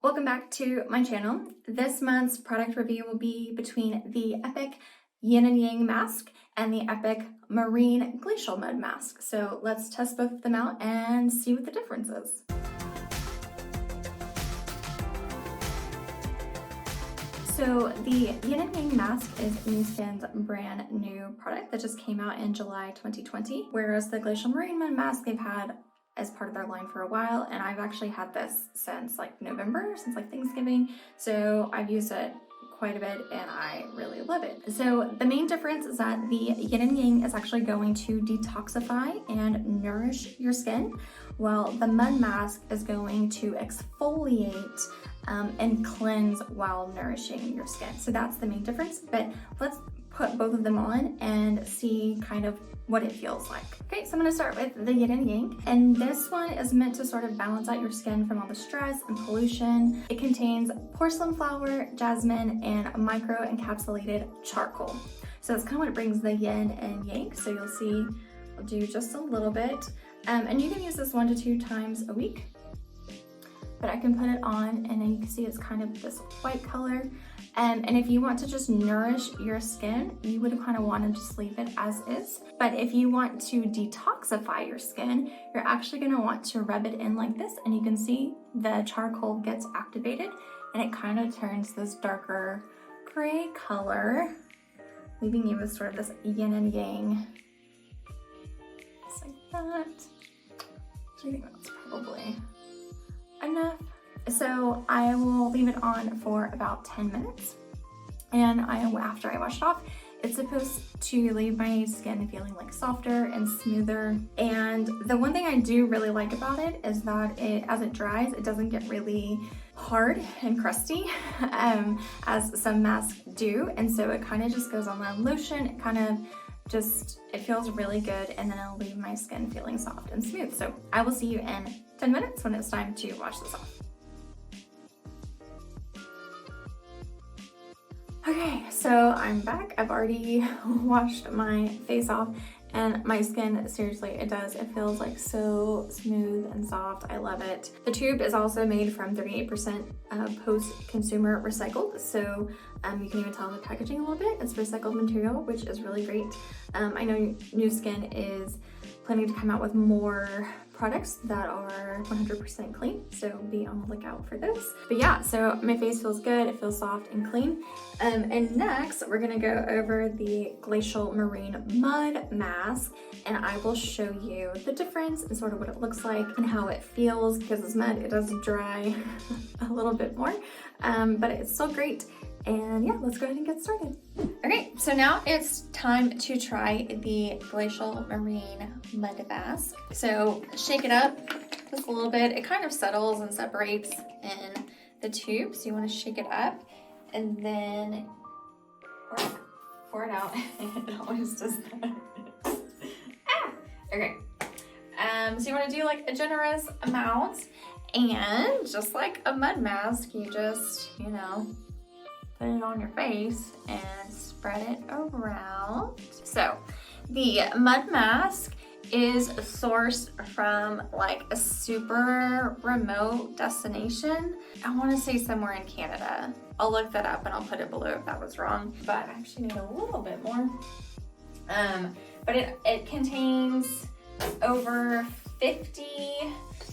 Welcome back to my channel. This month's product review will be between the Epoch Yin Yang Mask and the Epoch Marine Glacial Mud Mask. So let's test both of them out and see what the difference is. So the Yin and Yang Mask is NuSkin's brand new product that just came out in July 2020, whereas the Glacial Marine Mud Mask they've had as part of their line for a while, and I've actually had this since like November, since like Thanksgiving, so I've used it quite a bit and I really love it. So the main difference is that the Yin and Yang is actually going to detoxify and nourish your skin, while the mud mask is going to exfoliate and cleanse while nourishing your skin. So that's the main difference, but let's put both of them on and see kind of what it feels like. Okay, so I'm gonna start with the Yin and Yang, and this one is meant to sort of balance out your skin from all the stress and pollution. It contains porcelain flower, jasmine, and micro encapsulated charcoal. So that's kind of what brings the yin and yang. So you'll see, I'll do just a little bit. And you can use this 1 to 2 times a week, but I can put it on and then you can see it's kind of this white color. And if you want to just nourish your skin, you would kind of want to just leave it as is. But if you want to detoxify your skin, you're actually going to want to rub it in like this, and you can see the charcoal gets activated and it kind of turns this darker gray color, leaving you with sort of this yin and yang. Just like that. I think that's probably enough. So I will leave it on for about 10 minutes, and after I wash it off, it's supposed to leave my skin feeling like softer and smoother. And the one thing I do really like about it is that as it dries, it doesn't get really hard and crusty as some masks do, and so it kind of just goes on the lotion. It feels really good, and then it'll leave my skin feeling soft and smooth. So I will see you in 10 minutes when it's time to wash this off. Okay, so I'm back. I've already washed my face off, and my skin, seriously, it feels like so smooth and soft. I love it. The tube is also made from 38% post-consumer recycled, so you can even tell in the packaging a little bit. It's recycled material, which is really great. I know NuSkin is planning to come out with more products that are 100% clean, so be on the lookout for those. But yeah, so my face feels good, it feels soft and clean. And next, we're gonna go over the Glacial Marine Mud Mask, and I will show you the difference and sort of what it looks like and how it feels, because this mud, it does dry a little bit more, but it's still great. And yeah, let's go ahead and get started. Okay, so now it's time to try the Glacial Marine Mud Mask. So shake it up just a little bit. It kind of settles and separates in the tube, so you want to shake it up and then pour it out. It always does that. Okay, so you want to do like a generous amount, and just like a mud mask, you just, put it on your face and spread it around. So the mud mask is sourced from like a super remote destination. I want to say somewhere in Canada. I'll look that up and I'll put it below if that was wrong, but I actually need a little bit more. But it contains over 50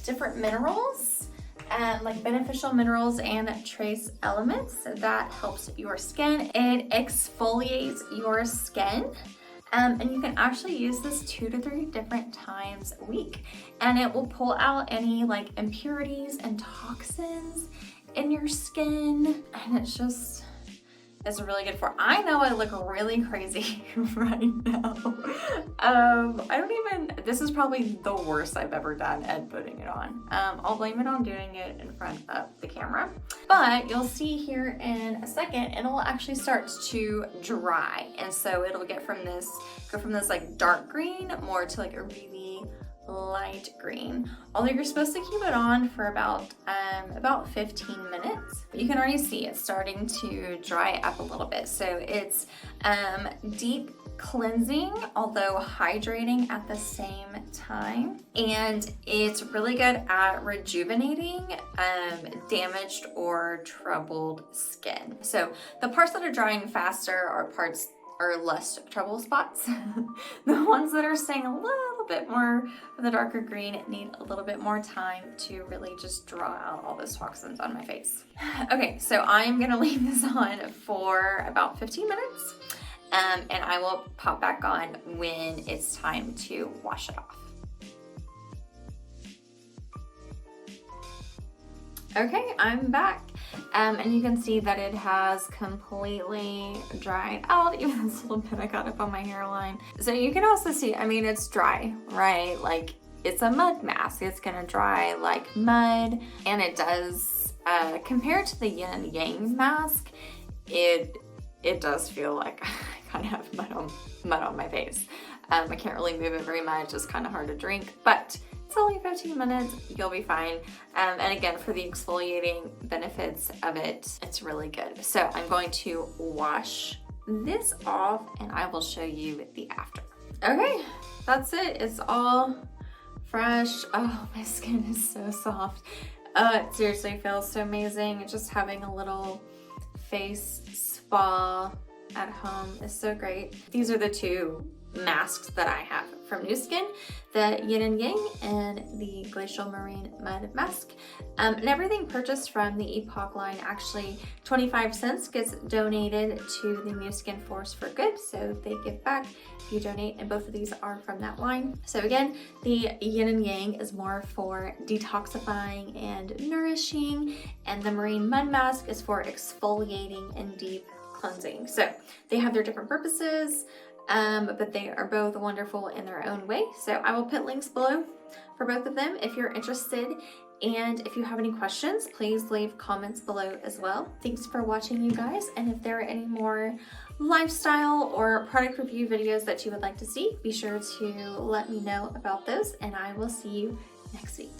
different minerals, like beneficial minerals and trace elements that helps your skin. It exfoliates your skin, and you can actually use this 2 to 3 different times a week, and it will pull out any like impurities and toxins in your skin, and it's really good for. I know I look really crazy right now. This is probably the worst I've ever done at putting it on. I'll blame it on doing it in front of the camera, but you'll see here in a second, it'll actually start to dry. And so it'll go from this like dark green more to like a really light green. Although you're supposed to keep it on for about 15 minutes. You can already see it's starting to dry up a little bit. So it's deep cleansing, although hydrating at the same time. And it's really good at rejuvenating damaged or troubled skin. So the parts that are drying faster are less trouble spots. The ones that are staying a little bit more of the darker green need a little bit more time to really just draw out all those toxins on my face. Okay, so I'm gonna leave this on for about 15 minutes and I will pop back on when it's time to wash it off. Okay, I'm back. And you can see that it has completely dried out, even this little bit I got up on my hairline. So you can also see, I mean, it's dry, right? Like, it's a mud mask. It's gonna dry like mud, and it does, compared to the Yin Yang mask, it does feel like I kind of have mud on my face. I can't really move it very much. It's kind of hard to drink, but it's only 15 minutes, you'll be fine. And again, for the exfoliating benefits of it, it's really good. So I'm going to wash this off and I will show you the after. Okay, that's it. It's all fresh. Oh, my skin is so soft. It seriously feels so amazing. Just having a little face spa at home is so great. These are the two masks that I have from NuSkin, the Yin and Yang and the Glacial Marine Mud Mask. And everything purchased from the Epoch line, actually 25 cents gets donated to the NuSkin Force for Good, so they give back if you donate, and both of these are from that line. So again, the Yin and Yang is more for detoxifying and nourishing, and the Marine Mud Mask is for exfoliating and deep cleansing. So they have their different purposes, but they are both wonderful in their own way. So I will put links below for both of them if you're interested. And if you have any questions, please leave comments below as well. Thanks for watching, you guys. And if there are any more lifestyle or product review videos that you would like to see, be sure to let me know about those, and I will see you next week.